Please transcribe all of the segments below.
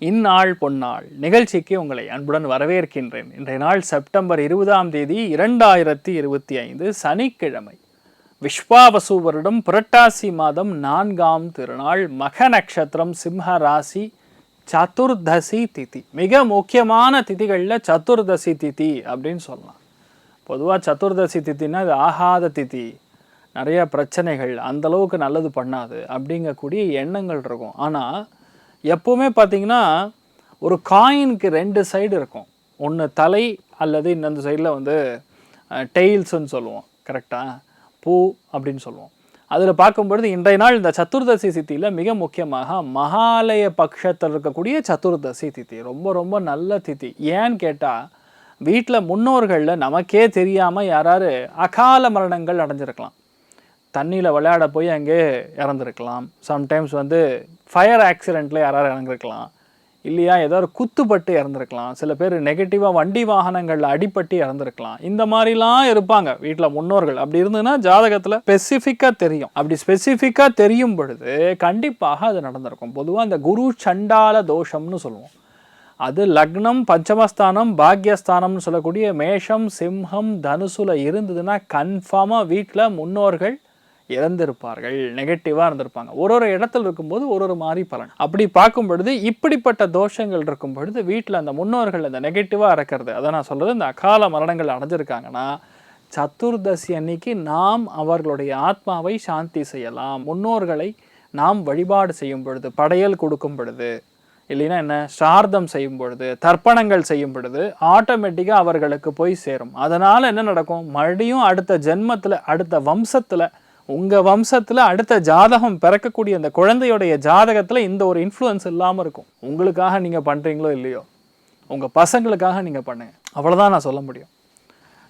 இந்நாள் பொன்னாள் நிகழ்ச்சிக்கு உங்களை அன்புடன் வரவேற்கின்றேன். இன்றைய நாள் செப்டம்பர் 20ஆம் தேதி 2025 சனிக்கிழமை. விஸ்வாவசு வருடம் புரட்டாசி மாதம் 4ஆம் திருநாள், மக நட்சத்திரம், சிம்ம ராசி, சதுர்தசி திதி. மிக முக்கியமான திதிகளில் சதுர்தசி திதி அப்படின்னு சொல்லலாம். பொதுவாக சதுர்தசி திதினா இது ஆகாத திதி, நிறைய பிரச்சனைகள், அந்தளவுக்கு நல்லது பண்ணாது அப்படிங்கக்கூடிய எண்ணங்கள் இருக்கும். ஆனால் எப்போவுமே பார்த்திங்கன்னா ஒரு காயினுக்கு 2 சைடு இருக்கும். ஒன்று தலை அல்லது இன்னொரு சைடில் வந்து டெய்ல்ஸுன்னு சொல்லுவோம், கரெக்டாக பூ அப்படின்னு சொல்லுவோம். அதில் பார்க்கும்பொழுது இன்றைய நாள் இந்த சதுர்தசி திதியில் மிக முக்கியமாக மகாலய பட்சத்தில் இருக்கக்கூடிய சதுர்தசி திதி ரொம்ப ரொம்ப நல்ல திதி. ஏன்னு கேட்டால் வீட்டில் முன்னோர்களில் நமக்கே தெரியாமல் யாராரு அகால மரணங்கள் அடைஞ்சிருக்கலாம். தண்ணியில் விளையாட போய் அங்கே இறந்துருக்கலாம். சம்டைம்ஸ் வந்து ஃபயர் ஆக்சிடெண்ட்டில் யாராவது இறந்துருக்கலாம், இல்லையா ஏதோ ஒரு குத்துப்பட்டு இறந்துருக்கலாம். சில பேர் நெகட்டிவாக வண்டி வாகனங்களில் அடிப்பட்டு இறந்துருக்கலாம். இந்த மாதிரிலாம் இருப்பாங்க வீட்டில் முன்னோர்கள். அப்படி இருந்ததுன்னா ஜாதகத்தில் ஸ்பெசிஃபிக்காக தெரியும். அப்படி ஸ்பெசிஃபிக்காக தெரியும் பொழுது கண்டிப்பாக அது நடந்திருக்கும். பொதுவாக இந்த குரு சண்டால தோஷம்னு சொல்லுவோம். அது லக்னம், பஞ்சமஸ்தானம், பாக்யஸ்தானம்னு சொல்லக்கூடிய மேஷம், சிம்ஹம், தனுசுல இருந்ததுன்னா கன்ஃபார்மாக வீட்டில் முன்னோர்கள் இறந்திருப்பார்கள், நெகட்டிவாக இருந்திருப்பாங்க. ஒரு இடத்துல இருக்கும்போது ஒரு மாதிரி பலன். அப்படி பார்க்கும் பொழுது இப்படிப்பட்ட தோஷங்கள் இருக்கும் பொழுது வீட்டில் அந்த முன்னோர்கள் அந்த நெகட்டிவாக இருக்கிறது, அதை நான் சொல்கிறது, இந்த அகால மரணங்கள் அடைஞ்சிருக்காங்கன்னா சதுர்தசி அன்னைக்கு நாம் அவர்களுடைய ஆத்மாவை சாந்தி செய்யலாம். முன்னோர்களை நாம் வழிபாடு செய்யும் பொழுது, படையல் கொடுக்கும் பொழுது, இல்லைன்னா என்ன சார்தம் செய்யும் பொழுது, தர்ப்பணங்கள் செய்யும் பொழுது ஆட்டோமேட்டிக்காக அவர்களுக்கு போய் சேரும். அதனால் என்ன நடக்கும், மறுபடியும் அடுத்த ஜென்மத்தில், அடுத்த வம்சத்தில், உங்கள் வம்சத்தில் அடுத்த ஜாதகம் பிறக்கக்கூடிய அந்த குழந்தையுடைய ஜாதகத்தில் இந்த ஒரு இன்ஃப்ளூயன்ஸ் இல்லாமல் இருக்கும். உங்களுக்காக நீங்கள் பண்ணுறீங்களோ இல்லையோ, உங்கள் பசங்களுக்காக நீங்கள் பண்ணுங்கள், அவ்வளோதான் நான் சொல்ல முடியும்.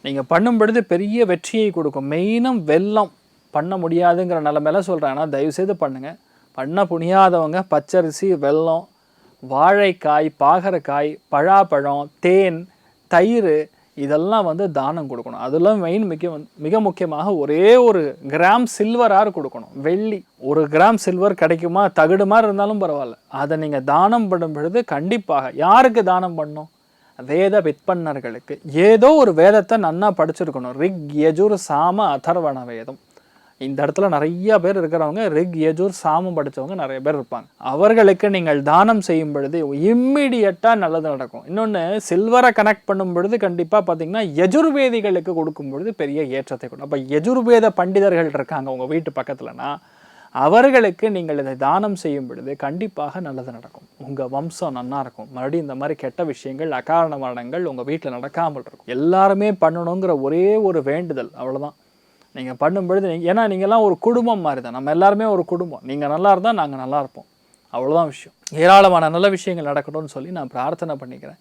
நீங்கள் பண்ணும் பொழுது பெரிய வெற்றியை கொடுக்கும். மெயினாக வெல்லம் பண்ண முடியாதுங்கிற நிலைமையில சொல்கிறேன். ஆனால் தயவுசெய்து பண்ணுங்கள். பண்ண புனியாதவங்க பச்சரிசி, வெல்லம், வாழைக்காய், பாகற்காய், பழாப்பழம், தேன், தயிர் இதெல்லாம் வந்து தானம் கொடுக்கணும். அதெல்லாம் மெயின் மிக முக்கியமாக ஒரே 1 கிராம் சில்வராக கொடுக்கணும். வெள்ளி 1 கிராம் சில்வர் கிடைக்குமா, தகுடு மாதிரி இருந்தாலும் பரவாயில்ல, அதை நீங்கள் தானம் பண்ணும் பொழுது கண்டிப்பாக யாருக்கு தானம் பண்ணணும், வேத விற்பன்னர்களுக்கு. ஏதோ ஒரு வேதத்தை நன்னா படிச்சிருக்கணும். ரிக், யஜுர், சாம, அதர்வண வேதம். இந்த இடத்துல நிறைய பேர் இருக்கிறவங்க ரிக், யஜுர், சாமம் படித்தவங்க நிறைய பேர் இருப்பாங்க. அவர்களுக்கு நீங்கள் தானம் செய்யும் பொழுது இம்மிடியட்டாக நல்லது நடக்கும். இன்னொன்று, சில்வரை கனெக்ட் பண்ணும் பொழுது கண்டிப்பாக பார்த்தீங்கன்னா யஜுர்வேதிகளுக்கு கொடுக்கும் பொழுது பெரிய ஏற்றத்தை கொடுக்கும். அப்போ யஜுர்வேத பண்டிதர்கள் இருக்காங்க உங்கள் வீட்டு பக்கத்துலனா, அவர்களுக்கு நீங்கள் இதை தானம் செய்யும் பொழுது கண்டிப்பாக நல்லது நடக்கும். உங்கள் வம்சம் நல்லா இருக்கும். மறுபடியும் இந்த மாதிரி கெட்ட விஷயங்கள், அகாரண மரணங்கள் உங்கள் வீட்டில் நடக்காமல் இருக்கும். எல்லாருமே பண்ணணுங்கிற ஒரே ஒரு வேண்டுதல், அவ்வளோதான். நீங்கள் பண்ணும்பொழுது ஏன்னா நீங்கள்லாம் ஒரு குடும்பம் மாதிரி தான். நம்ம எல்லாருமே ஒரு குடும்பம். நீங்கள் நல்லா இருந்தால் நாங்கள் நல்லா இருப்போம், அவ்வளோதான் விஷயம். ஏராளமான நல்ல விஷயங்கள் நடக்கணும்னு சொல்லி நான் பிரார்த்தனை பண்ணிக்கிறேன்.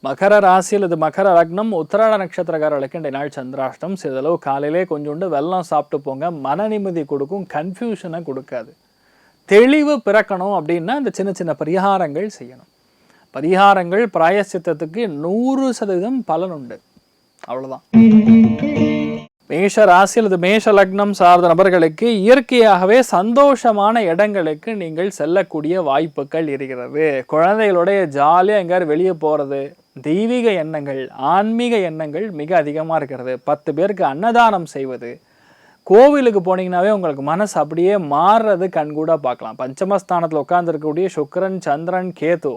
மகர ராசி அல்லது மகர லக்னம், உத்திராட நட்சத்திரக்காரர்களுக்கு இந்த நாள் சந்திராஷ்டம். சிறிதளவு காலையிலே கொஞ்சோண்டு வெல்லம் சாப்பிட்டு போங்க. மன நிம்மதி கொடுக்கும், கன்ஃபியூஷனை கொடுக்காது. தெளிவு பிறக்கணும் அப்படின்னா இந்த சின்ன சின்ன பரிகாரங்கள் செய்யணும். பரிகாரங்கள் பிராயசித்தத்துக்கு 100% பலன் உண்டு, அவ்வளோதான். மேஷ ராசி அல்லது மேஷ லக்னம் சார்ந்த நபர்களுக்கு இயற்கையாகவே சந்தோஷமான இடங்களுக்கு நீங்கள் செல்லக்கூடிய வாய்ப்புகள் இருக்கிறது. குழந்தைகளுடைய ஜாலியாக எங்கேயாவது வெளியே போகிறது, தெய்வீக எண்ணங்கள், ஆன்மீக எண்ணங்கள் மிக அதிகமாக இருக்கிறது. 10 பேருக்கு அன்னதானம் செய்வது, கோவிலுக்கு போனீங்கன்னாவே உங்களுக்கு மனசு அப்படியே மாறுறது கண்கூட பார்க்கலாம். பஞ்சமஸ்தானத்தில் உட்கார்ந்துருக்கக்கூடிய சுக்கிரன், சந்திரன், கேது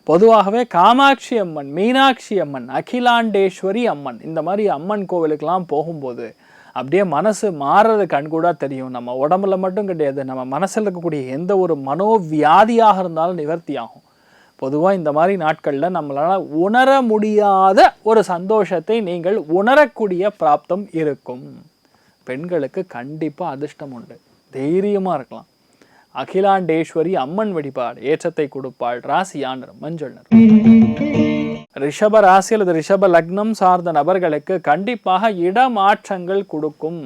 பொதுவாகவே காமாட்சி அம்மன், மீனாட்சி அம்மன், அகிலாண்டேஸ்வரி அம்மன், இந்த மாதிரி அம்மன் கோவிலுக்கெல்லாம் போகும்போது அப்படியே மனசு மாறுறது கண்கூட தெரியும். நம்ம உடம்புல மட்டும் கிடையாது, நம்ம மனசில் இருக்கக்கூடிய எந்த ஒரு மனோவியாதியாக இருந்தாலும் நிவர்த்தி ஆகும். பொதுவாக இந்த மாதிரி நாட்களில் நம்மளால் உணர முடியாத ஒரு சந்தோஷத்தை நீங்கள் உணரக்கூடிய பிராப்தம் இருக்கும். பெண்களுக்கு கண்டிப்பாக அதிர்ஷ்டம் உண்டு, தைரியமாக இருக்கலாம். அகிலாண்டேஸ்வரி அம்மன் வழிபாடு ஏற்றத்தை கொடுப்பாள். ராசியான மஞ்சள் நிறம். ரிஷப ராசி அல்லது ரிஷப லக்னம் சார்ந்த நபர்களுக்கு கண்டிப்பாக இடமாற்றங்கள் கொடுக்கும்.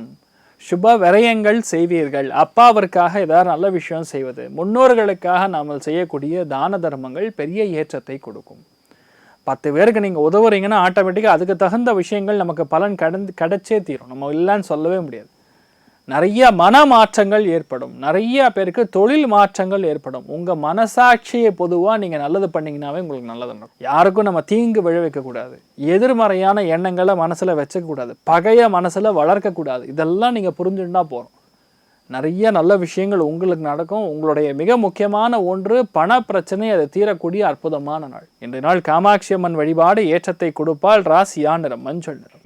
சுப விரயங்கள் செய்வீர்கள். அப்பாவிற்காக ஏதாவது நல்ல விஷயம் செய்வது, முன்னோர்களுக்காக நாம் செய்யக்கூடிய தான தர்மங்கள் பெரிய ஏற்றத்தை கொடுக்கும். 10 பேருக்கு நீங்கள் உதவுறீங்கன்னா ஆட்டோமேட்டிக்காக அதுக்கு தகுந்த விஷயங்கள் நமக்கு பலன் கிடைச்சே தீரும். நம்ம இல்லைன்னு சொல்லவே முடியாது. நிறைய மன மாற்றங்கள் ஏற்படும். நிறைய பேருக்கு தொழில் மாற்றங்கள் ஏற்படும். உங்கள் மனசாட்சியை பொதுவாக நீங்கள் நல்லது பண்ணிங்கனாவே உங்களுக்கு நல்லது நடக்கும். யாருக்கும் நம்ம தீங்கு விளைவிக்கக்கூடாது, எதிர்மறையான எண்ணங்களை மனசில் வச்சக்கூடாது, பகையை மனசில் வளர்க்கக்கூடாது. இதெல்லாம் நீங்கள் புரிஞ்சுட்டா போகிறோம். நிறைய நல்ல விஷயங்கள் உங்களுக்கு நடக்கும். உங்களுடைய மிக முக்கியமான ஒன்று பண பிரச்சனை, அது தீரக்கூடிய அற்புதமான நாள். இன்றைய நாள் காமாட்சி அம்மன் வழிபாடு ஏற்றத்தை கொடுப்பால். ராசியா நிறம் மஞ்சள் நிறம்.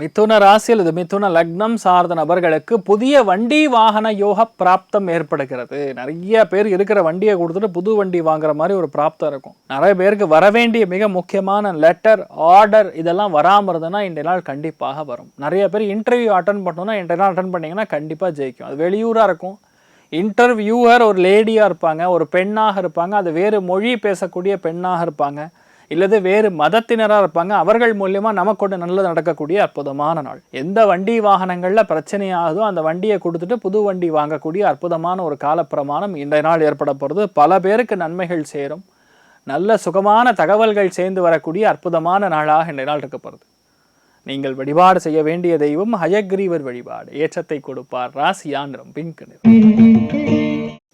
மிதுன ராசி அல்லது மிதுன லக்னம் சார்ந்த நபர்களுக்கு புதிய வண்டி வாகன யோக பிராப்தம் ஏற்படுகிறது. நிறைய பேர் இருக்கிற வண்டியை கொடுத்துட்டு புது வண்டி வாங்குற மாதிரி ஒரு பிராப்தம் இருக்கும். நிறைய பேருக்கு வரவேண்டிய மிக முக்கியமான லெட்டர், ஆர்டர் இதெல்லாம் வராமல் இருந்ததுன்னா இன்றைய நாள் கண்டிப்பாக வரும். நிறைய பேர் இன்டர்வியூ அட்டன் பண்ணோன்னா இன்றைய நாள் அட்டன் பண்ணிங்கன்னா கண்டிப்பாக ஜெயிக்கும். அது வெளியூராக இருக்கும். இன்டர்வியூவர் ஒரு லேடியாக இருப்பாங்க, ஒரு பெண்ணாக இருப்பாங்க, அது வேறு மொழி பேசக்கூடிய பெண்ணாக இருப்பாங்க, இல்லது வேறு மதத்தினராக இருப்பாங்க. அவர்கள் மூலியமாக நமக்கு ஒன்று நல்லது நடக்கக்கூடிய அற்புதமான நாள். எந்த வண்டி வாகனங்களில் பிரச்சனையாகுதோ அந்த வண்டியை கொடுத்துட்டு புது வண்டி வாங்கக்கூடிய அற்புதமான ஒரு காலப்பிரமாணம் இன்றைய நாள் ஏற்பட போகிறது. பல பேருக்கு நன்மைகள் சேரும். நல்ல சுகமான தகவல்கள் சேர்ந்து வரக்கூடிய அற்புதமான நாளாக இன்றைய நாள் இருக்க போகிறது. நீங்கள் வழிபாடு செய்ய வேண்டிய தெய்வம் ஹயக்ரீவர் வழிபாடு ஏற்றத்தை கொடுப்பார். ராசியா நிறம் பிங்க் நிறம்.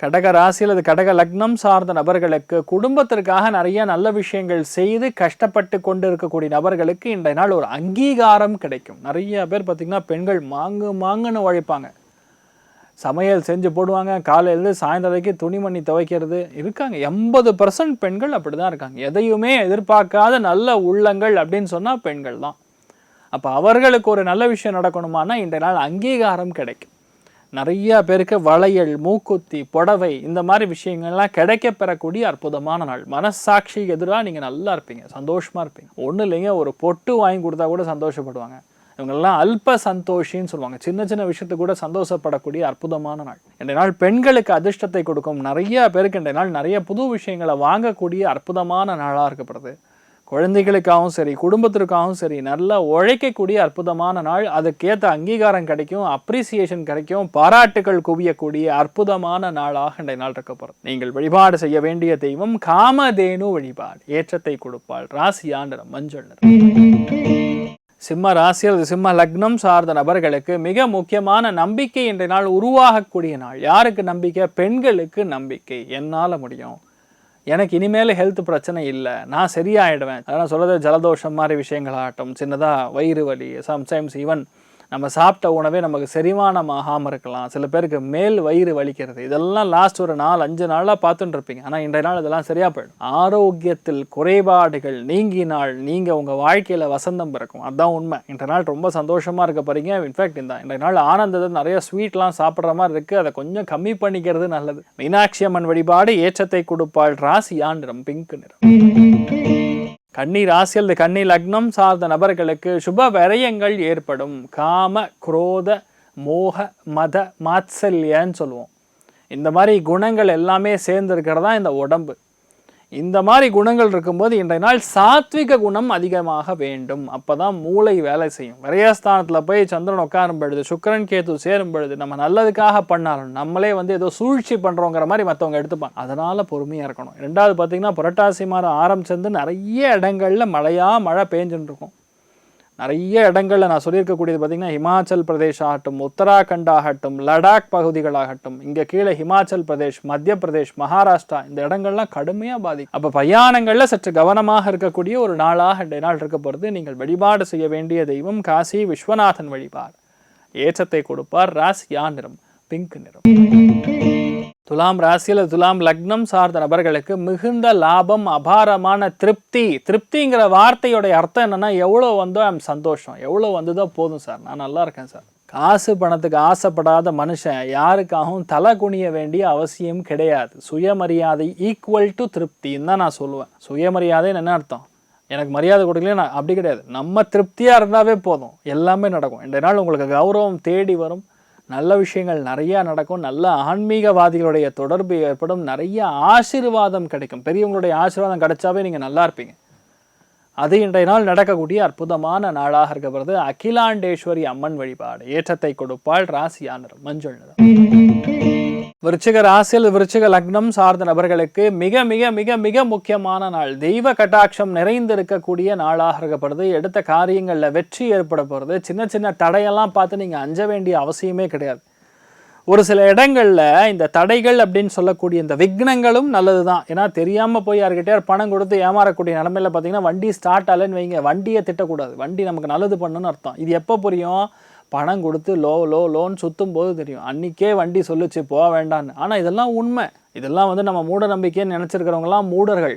கடக ராசி அல்லது கடக லக்னம் சார்ந்த நபர்களுக்கு குடும்பத்திற்காக நிறைய நல்ல விஷயங்கள் செய்து கஷ்டப்பட்டு கொண்டு இருக்கக்கூடிய நபர்களுக்கு இன்றைய நாள் ஒரு அங்கீகாரம் கிடைக்கும். நிறைய பேர் பார்த்திங்கன்னா பெண்கள் மாங்குன்னு உழைப்பாங்க. சமையல் செஞ்சு போடுவாங்க, காலையிலேருந்து சாயந்தரம் வரைக்கும் துணிமணி துவைக்கிறது இருக்காங்க. 80% பெண்கள் அப்படி தான் இருக்காங்க. எதையுமே எதிர்பார்க்காத நல்ல உள்ளங்கள் அப்படின்னு சொன்னால் பெண்கள் தான். அப்போ அவர்களுக்கு ஒரு நல்ல விஷயம் நடக்கணுமானா இன்றைய நாள் அங்கீகாரம் கிடைக்கும். நிறைய பேருக்கு வளையல், மூக்குத்தி, புடவை இந்த மாதிரி விஷயங்கள்லாம் கிடைக்க பெறக்கூடிய அற்புதமான நாள். மனசாட்சி எதிராக நீங்கள் நல்லா இருப்பீங்க, சந்தோஷமாக இருப்பீங்க. ஒன்றும் இல்லைங்க, ஒரு பொட்டு வாங்கி கொடுத்தா கூட சந்தோஷப்படுவாங்க. இவங்கெல்லாம் அல்ப சந்தோஷின்னு சொல்லுவாங்க. சின்ன சின்ன விஷயத்துக்கு கூட சந்தோஷப்படக்கூடிய அற்புதமான நாள். இன்றைய நாள் பெண்களுக்கு அதிர்ஷ்டத்தை கொடுக்கும். நிறைய பேருக்கு இன்றைய நாள் நிறைய புது விஷயங்களை வாங்கக்கூடிய அற்புதமான நாளாக இருக்கப்படுது. குழந்தைகளுக்காகவும் சரி, குடும்பத்திற்காகவும் சரி, நல்லா உழைக்கக்கூடிய அற்புதமான நாள். அதுக்கேற்ற அங்கீகாரம் கிடைக்கும், அப்ரிசியேஷன் கிடைக்கும், பாராட்டுகள் குவியக்கூடிய அற்புதமான நாளாக இன்றைய நாள் இருக்க போகிறது. நீங்கள் வழிபாடு செய்ய வேண்டிய தெய்வம் காமதேனு வழிபாடு ஏற்றத்தை கொடுப்பாள். ராசியா நிறம் மஞ்சள் நிறம். சிம்ம ராசி அல்லது சிம்ம லக்னம் சார்ந்த நபர்களுக்கு மிக முக்கியமான நம்பிக்கை இன்றைய நாள் உருவாகக்கூடிய நாள். யாருக்கு நம்பிக்கை? பெண்களுக்கு நம்பிக்கை. என்னால் முடியும், எனக்கு இனிமேல் ஹெல்த் பிரச்சனை இல்லை, நான் சரியாயிடுவேன். அதனால் சொல்கிறது ஜலதோஷம் மாதிரி விஷயங்களாகட்டும், சின்னதாக வயிறு வலி, சம்டைம்ஸ் ஈவன் நம்ம சாப்பிட்ட உணவே நமக்கு செரிமானம் ஆகாமல் இருக்கலாம். சில பேருக்கு மேல் வயிறு வலிக்கிறது. இதெல்லாம் லாஸ்ட் ஒரு 4-5 நாளாக பார்த்துட்டு இருப்பீங்க. ஆனால் இன்றைய நாள் இதெல்லாம் சரியாக போயிடும். ஆரோக்கியத்தில் குறைபாடுகள் நீங்கினால் நீங்கள் உங்கள் வாழ்க்கையில் வசந்தம் பிறக்கும். அதுதான் உண்மை. இன்றைய நாள் ரொம்ப சந்தோஷமாக இருக்க போகிறீங்க. இன்ஃபேக்ட் இன்றைய நாள் ஆனந்தத்தை நிறைய ஸ்வீட்லாம் சாப்பிட்ற மாதிரி இருக்குது. அதை கொஞ்சம் கம்மி பண்ணிக்கிறது நல்லது. மீனாட்சி அம்மன் வழிபாடு ஏற்றத்தை கொடுப்பாள். ராசியா நிறம் பிங்க் நிறம். கன்னி ராசி அல்லது கன்னி லக்னம் சார்ந்த நபர்களுக்கு சுப விரயங்கள் ஏற்படும். காம, குரோத, மோக, மத, மாத்சல்யன்னு சொல்லுவோம். இந்த மாதிரி குணங்கள் எல்லாமே சேர்ந்து இருக்கிறதா இந்த உடம்பு. இந்த மாதிரி குணங்கள் இருக்கும்போது இன்றைய நாள் சாத்விக குணம் அதிகமாக வேண்டும். அப்போ தான் மூளை வேலை செய்யும். விரயஸ்தானத்தில் போய் சந்திரன் உட்காரும் பொழுது, சுக்கிரன் கேது சேரும் பொழுது நம்ம நல்லதுக்காக பண்ணாலும் நம்மளே ஏதோ சூழ்ச்சி பண்ணுறோங்கிற மாதிரி மற்றவங்க எடுத்துப்பாங்க. அதனால் பொறுமையாக இருக்கணும். ரெண்டாவது பார்த்திங்கன்னா புரட்டாசி மாதம் ஆரம்பிச்சிருந்து நிறைய இடங்களில் மழை பெஞ்சுன்னு இருக்கும். நிறைய இடங்களில் நான் சொல்லியிருக்கக்கூடியது பார்த்திங்கன்னா ஹிமாச்சல் பிரதேஷ் ஆகட்டும், உத்தராகண்ட் ஆகட்டும், லடாக் பகுதிகளாகட்டும், இங்கே கீழே ஹிமாச்சல் பிரதேஷ், மத்திய பிரதேஷ், மகாராஷ்டிரா இந்த இடங்கள்லாம் கடுமையாக பாதிக்கும். அப்போ பிரயாணங்களில் சற்று கவனமாக இருக்கக்கூடிய ஒரு நாளாக இந்த நாள் இருக்க போகிறது. நீங்கள் வழிபாடு செய்ய வேண்டிய தெய்வம் காசி விஸ்வநாதன் வழிபாடு ஏற்றத்தை கொடுப்பார். ராசியா நிறம் பிங்க் நிறம். துலாம் ராசியில் துலாம் லக்னம் சார்ந்த நபர்களுக்கு மிகுந்த லாபம், அபாரமான திருப்திங்கிற வார்த்தையோடைய அர்த்தம் என்னன்னா, எவ்வளோ வந்தோ சந்தோஷம், எவ்வளோ வந்துதான் போதும் சார், நான் நல்லா இருக்கேன் சார். காசு பணத்துக்கு ஆசைப்படாத மனுஷன் யாருக்காகவும் தலை குனிய வேண்டிய அவசியம் கிடையாது. சுயமரியாதை ஈக்குவல் டு திருப்தின்னு தான் நான் சொல்லுவேன். சுயமரியாதைன்னு என்ன அர்த்தம்? எனக்கு மரியாதை கொடுக்கல, நான் அப்படி கிடையாது. நம்ம திருப்தியாக இருந்தாவே போதும், எல்லாமே நடக்கும். இந்த நாள் உங்களுக்கு கௌரவம் தேடி வரும். நல்ல விஷயங்கள் நிறையா நடக்கும். நல்ல ஆன்மீகவாதிகளுடைய தொடர்பு ஏற்படும். நிறைய ஆசீர்வாதம் கிடைக்கும். பெரியவங்களுடைய ஆசீர்வாதம் கிடைச்சாவே நீங்கள் நல்லா இருப்பீங்க. அது இன்றைய நாள் நடக்கக்கூடிய அற்புதமான நாளாக இருக்கப்படுது. அகிலாண்டேஸ்வரி அம்மன் வழிபாடு ஏற்றத்தை கொடுப்பாள். ராசியா நிறம் மஞ்சள் நிறம். விருச்சிக ராசியில் விருச்சிக லக்னம் சார்ந்த நபர்களுக்கு மிக மிக மிக மிக முக்கியமான நாள். தெய்வ கட்டாட்சம் நிறைந்திருக்கக்கூடிய நாளாக இருக்கப்படுது. எடுத்த காரியங்களில் வெற்றி ஏற்பட போகிறது. சின்ன சின்ன தடையெல்லாம் பார்த்து நீங்கள் அஞ்ச வேண்டிய அவசியமே கிடையாது. ஒரு சில இடங்களில் இந்த தடைகள் அப்படின்னு சொல்லக்கூடிய இந்த விக்னங்களும் நல்லது தான். ஏன்னா தெரியாமல் போய் யார்கிட்டயார் பணம் கொடுத்து ஏமாறக்கூடிய நிலமையில் பார்த்தீங்கன்னா வண்டி ஸ்டார்ட் ஆகலைன்னு வைங்க, வண்டியை திட்டக்கூடாது. வண்டி நமக்கு நல்லது பண்ணணும்னு அர்த்தம். இது எப்போ புரியும்? பணம் கொடுத்து லோன்னு சுற்றும் போது தெரியும். அன்றைக்கே வண்டி சொல்லிச்சு போக வேண்டான்னு. ஆனால் இதெல்லாம் உண்மை. இதெல்லாம் நம்ம மூட நம்பிக்கைன்னு நினச்சிருக்கிறவங்களாம் மூடர்கள்.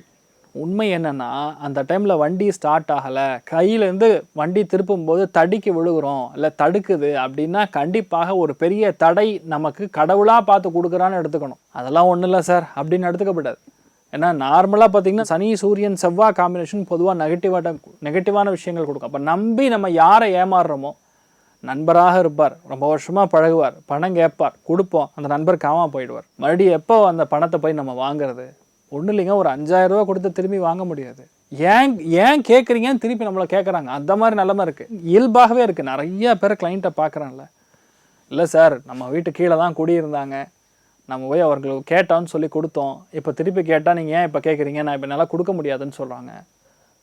உண்மை என்னென்னா, அந்த டைமில் வண்டி ஸ்டார்ட் ஆகலை, கையிலேருந்து வண்டி திருப்பும்போது தடிக்கு விழுகிறோம், இல்லை தடுக்குது அப்படின்னா கண்டிப்பாக ஒரு பெரிய தடை நமக்கு கடவுளாக பார்த்து கொடுக்குறான்னு எடுத்துக்கணும். அதெல்லாம் ஒன்றும் இல்லை சார் அப்படின்னு எடுத்துக்கப்படாது. ஏன்னா நார்மலாக பார்த்திங்கன்னா சனி சூரியன் செவ்வாய் காம்பினேஷன் பொதுவாக நெகட்டிவான விஷயங்கள் கொடுக்கும். அப்போ நம்பி நம்ம யாரை ஏமாறுறோமோ, நண்பராக இருப்பார், ரொம்ப வருஷமாக பழகுவார், பணம் கேட்பார், கொடுப்போம், அந்த நண்பர் காமா போயிடுவார். மறுபடியும் எப்போ அந்த பணத்தை போய் நம்ம வாங்குறது? ஒன்றும் இல்லைங்க, ஒரு 5000 ரூபா கொடுத்து திரும்பி வாங்க முடியாது. ஏன் கேட்குறீங்கன்னு திருப்பி நம்மளை கேட்குறாங்க. அந்த மாதிரி நிலமை இருக்குது, இயல்பாகவே இருக்குது. நிறைய பேர் கிளைண்ட்டை பார்க்குறான்ல, இல்லை சார் நம்ம வீட்டு கீழே தான் குடியிருந்தாங்க, நம்ம போய் அவர்களுக்கு கேட்டோன்னு சொல்லி கொடுத்தோம், இப்போ திருப்பி கேட்டால் நீங்கள் ஏன் இப்போ கேட்குறீங்க, நான் இப்போ நல்லா கொடுக்க முடியாதுன்னு சொல்கிறாங்க,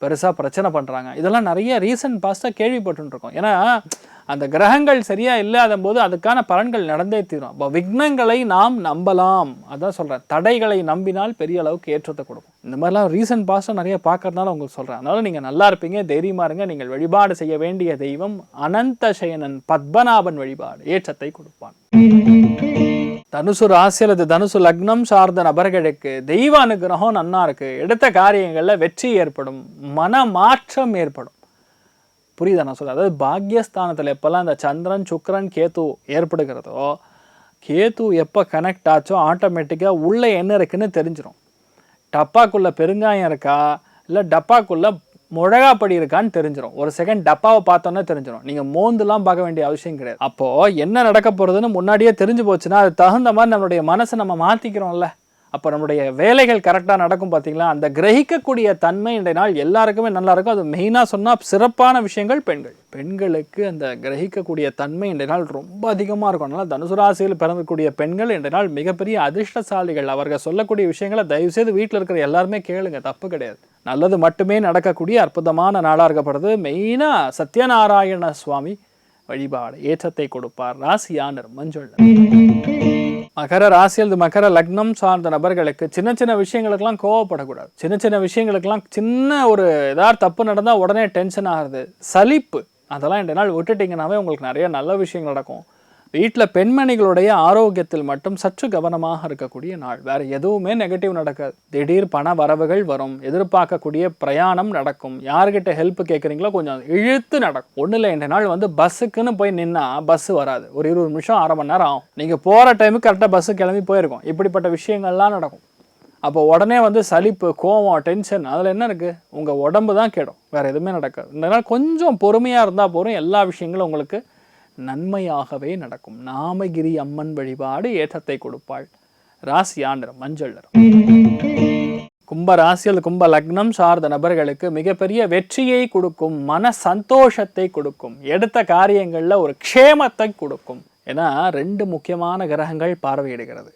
பெருசாக பிரச்சனை பண்ணுறாங்க. இதெல்லாம் நிறைய ரீசன்ட் பாஸ்ட்டாக கேள்விப்பட்டுருக்கோம். ஏன்னா அந்த கிரகங்கள் சரியாக இல்லாத போது அதுக்கான பலன்கள் நடந்தே தீரும். அப்போ விக்னங்களை நாம் நம்பலாம், அதான் சொல்கிறேன். தடைகளை நம்பினால் பெரிய அளவுக்கு ஏற்றத்தை கொடுக்கும். இந்த மாதிரிலாம் ரீசன்ட் பாஸ்ட்டாக நிறைய பார்க்கறதுனால உங்களுக்கு சொல்கிறேன். அதனால் நீங்கள் நல்லா இருப்பீங்க, தைரியமாக இருங்க. நீங்கள் வழிபாடு செய்ய வேண்டிய தெய்வம் அனந்த சயனன் பத்மநாபன் வழிபாடு ஏற்றத்தை கொடுப்பான். தனுசு ராசி அல்லது தனுசு லக்னம் சார்ந்த நபர்களுக்கு தெய்வ அனுகிரகம் நன்னா இருக்கு. எடுத்த காரியங்களில் வெற்றி ஏற்படும், மன மாற்றம் ஏற்படும். புரியுதா நான் சொல்ல? அதாவது பாக்யஸ்தானத்தில் எப்போல்லாம் இந்த சந்திரன் சுக்கிரன் கேத்து ஏற்படுகிறதோ, கேத்து எப்போ கனெக்ட் ஆச்சோ ஆட்டோமேட்டிக்காக உள்ளே என்ன இருக்குன்னு தெரிஞ்சிடும். டப்பாக்குள்ளே பெருங்காயம் இருக்கா இல்லை டப்பாக்குள்ளே மிளகாப்படி இருக்கான்னு தெரிஞ்சிடும். ஒரு செகண்ட் டப்பாவை பார்த்தோன்னே தெரிஞ்சிடும். நீங்கள் மோந்துலாம் பார்க்க வேண்டிய அவசியம் கிடையாது. அப்போது என்ன நடக்க போகிறதுன்னு முன்னாடியே தெரிஞ்சு போச்சுன்னா அது தகுந்த மாதிரி நம்மளுடைய மனசை நம்ம மாற்றிக்கிறோம்ல, அப்போ நம்முடைய வேலைகள் கரெக்டாக நடக்கும். பார்த்தீங்களா, அந்த கிரகிக்கக்கூடிய தன்மை இன்றைய நாள் எல்லாருக்குமே நல்லா இருக்கும். அது மெயினாக சொன்னால் சிறப்பான விஷயங்கள் பெண்களுக்கு அந்த கிரகிக்கக்கூடிய தன்மை இன்றைய நாள் ரொம்ப அதிகமாக இருக்கும். அதனால் தனுசு ராசியில் பிறந்தக்கூடிய பெண்கள் இன்றைய நாள் மிகப்பெரிய அதிர்ஷ்டசாலிகள். அவர்கள் சொல்லக்கூடிய விஷயங்களை தயவுசெய்து வீட்டில் இருக்கிற எல்லாருமே கேளுங்க, தப்பு கிடையாது. நல்லது மட்டுமே நடக்கக்கூடிய அற்புதமான நாளாக இருக்கப்படுது. மெயினாக சத்யநாராயண சுவாமி வழிபாடு ஏற்றத்தை கொடுப்பார். ராசியானர் மஞ்சள். மகர ராசியில் மகர லக்னம் சார்ந்த நபர்களுக்கு சின்ன சின்ன விஷயங்களுக்கெல்லாம் கோவப்படக்கூடாது. சின்ன சின்ன விஷயங்களுக்கெல்லாம் சின்ன ஒரு ஏதாவது தப்பு நடந்தால் உடனே டென்ஷன் ஆகுது, சலிப்பு, அதெல்லாம் இந்த நாள் விட்டுட்டிங்கனாவே உங்களுக்கு நிறைய நல்ல விஷயங்கள் நடக்கும். வீட்டில் பெண்மணிகளுடைய ஆரோக்கியத்தில் மட்டும் சற்று கவனமாக இருக்கக்கூடிய நாள். வேறு எதுவுமே நெகட்டிவ் நடக்காது. திடீர் பண வரவுகள் வரும், எதிர்பார்க்கக்கூடிய பிரயாணம் நடக்கும். யார்கிட்ட ஹெல்ப் கேட்குறீங்களோ கொஞ்சம் இழுத்து நடக்கும். ஒன்றும் இல்லை, இந்த நாள் பஸ்ஸுக்குன்னு போய் நின்னா பஸ்ஸு வராது, ஒரு 20 நிமிஷம் அரை மணி நேரம் ஆகும். நீங்கள் போகிற டைமுக்கு கரெக்டாக பஸ்ஸு கிளம்பி போயிருக்கும். இப்படிப்பட்ட விஷயங்கள்லாம் நடக்கும். அப்போ உடனே சலிப்பு, கோவம், டென்ஷன், அதில் என்ன இருக்குது? உங்கள் உடம்பு தான் கெடும், வேறு எதுவுமே நடக்காது. இந்த நாள் கொஞ்சம் பொறுமையாக இருந்தால் போதும், எல்லா விஷயங்களும் உங்களுக்கு நன்மையாகவே நடக்கும். நாமகிரி அம்மன் வழிபாடு ஏற்றத்தை கொடுப்பாள். ராசியாண்டர் மஞ்சள். கும்ப ராசியில் கும்ப லக்னம் சார்ந்த நபர்களுக்கு மிகப்பெரிய வெற்றியை கொடுக்கும், மன சந்தோஷத்தை கொடுக்கும், எடுத்த காரியங்களில் ஒரு க்ஷேமத்தை கொடுக்கும். ஏன்னா 2 முக்கியமான கிரகங்கள் பார்வையிடுகிறது,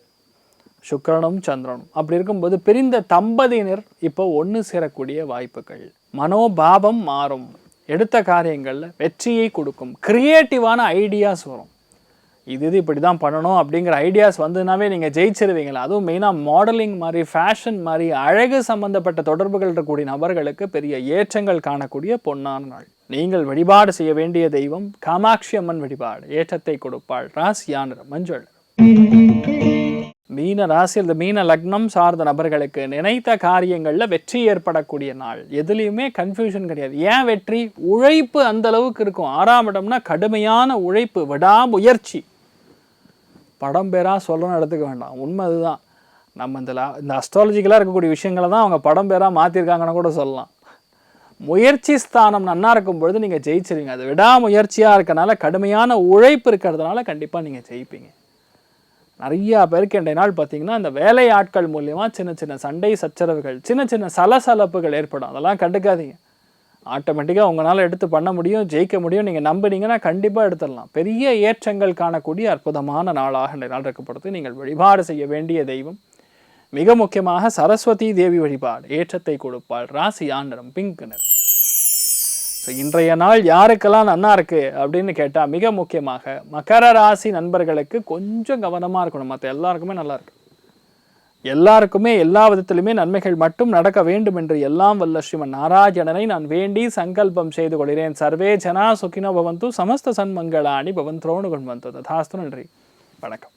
சுக்கிரனும் சந்திரனும். அப்படி இருக்கும்போது பிரிந்த தம்பதியினர் இப்போ ஒன்று சேரக்கூடிய வாய்ப்புகள், மனோபாவம் மாறும், எடுத்த காரியங்களில் வெற்றியை கொடுக்கும், கிரியேட்டிவான ஐடியாஸ் வரும். இது இப்படி தான் பண்ணணும் அப்படிங்கிற ஐடியாஸ் வந்துனாவே நீங்கள் ஜெயிச்சிருவீங்களா. அதுவும் மெயினாக மாடலிங் மாதிரி, ஃபேஷன் மாதிரி, அழகு சம்பந்தப்பட்ட தொடர்புகள் இருக்கக்கூடிய நபர்களுக்கு பெரிய ஏற்றங்கள் காணக்கூடிய பொன்னான நாள். நீங்கள் வழிபாடு செய்ய வேண்டிய தெய்வம் காமாட்சி அம்மன் வழிபாடு ஏற்றத்தை கொடுப்பாள். ராசியானர் மஞ்சள். மீன ராசியில் மீன லக்னம் சார்ந்த நபர்களுக்கு நினைத்த காரியங்களில் வெற்றி ஏற்படக்கூடிய நாள். எதுலேயுமே கன்ஃபியூஷன் கிடையாது. ஏன் வெற்றி? உழைப்பு அந்த அளவுக்கு இருக்கும். 6ஆம் இடம்னா கடுமையான உழைப்பு, விடாமுயற்சி. படம் பேராக சொல்லணும்னு எடுத்துக்க வேண்டாம், உண்மை அதுதான். நம்ம இந்த அஸ்ட்ராலஜிக்கலாக இருக்கக்கூடிய விஷயங்களை தான் அவங்க படம் பேராக மாற்றிருக்காங்கன்னு கூட சொல்லலாம். முயற்சி ஸ்தானம் நன்னா இருக்கும் பொழுது நீங்கள் ஜெயிச்சிருவீங்க. அது விடாமுயற்சியாக இருக்கனால, கடுமையான உழைப்பு இருக்கிறதுனால கண்டிப்பாக நீங்கள் ஜெயிப்பீங்க. நிறையா பேருக்கு இன்றைய நாள் பார்த்தீங்கன்னா இந்த வேலை ஆட்கள் மூலியமாக சின்ன சின்ன சண்டை சச்சரவுகள், சின்ன சின்ன சலசலப்புகள் ஏற்படும். அதெல்லாம் கண்டுக்காதீங்க. ஆட்டோமேட்டிக்காக உங்களால் எடுத்து பண்ண முடியும், ஜெயிக்க முடியும். நீங்கள் நம்பினீங்கன்னா கண்டிப்பாக எடுத்துடலாம். பெரிய ஏற்றங்கள் காணக்கூடிய அற்புதமான நாளாக இந்த நாள் இருக்கப்படுது. நீங்கள் வழிபாடு செய்ய வேண்டிய தெய்வம் மிக முக்கியமாக சரஸ்வதி தேவி வழிபாடு ஏற்றத்தை கொடுப்பாள். ராசி ஆண்டரம் பிங்க் நிறம். ஸோ இன்றைய நாள் யாருக்கெல்லாம் நன்னா இருக்கு அப்படின்னு கேட்டால் மிக முக்கியமாக மகர ராசி நண்பர்களுக்கு கொஞ்சம் கவனமாக இருக்கணும். மற்ற எல்லாருக்குமே நல்லா இருக்கு. எல்லாருக்குமே எல்லா விதத்திலுமே நன்மைகள் மட்டும் நடக்க வேண்டும் என்று எல்லாம் வல்ல ஸ்ரீமன் நாராயணனை நான் வேண்டி சங்கல்பம் செய்து கொள்கிறேன். சர்வே ஜனா சுகினோ பவந்து சமஸ்த சன்மங்களாணி பவந்தோனு கொண்டு ததாஸ்து. நன்றி, வணக்கம்.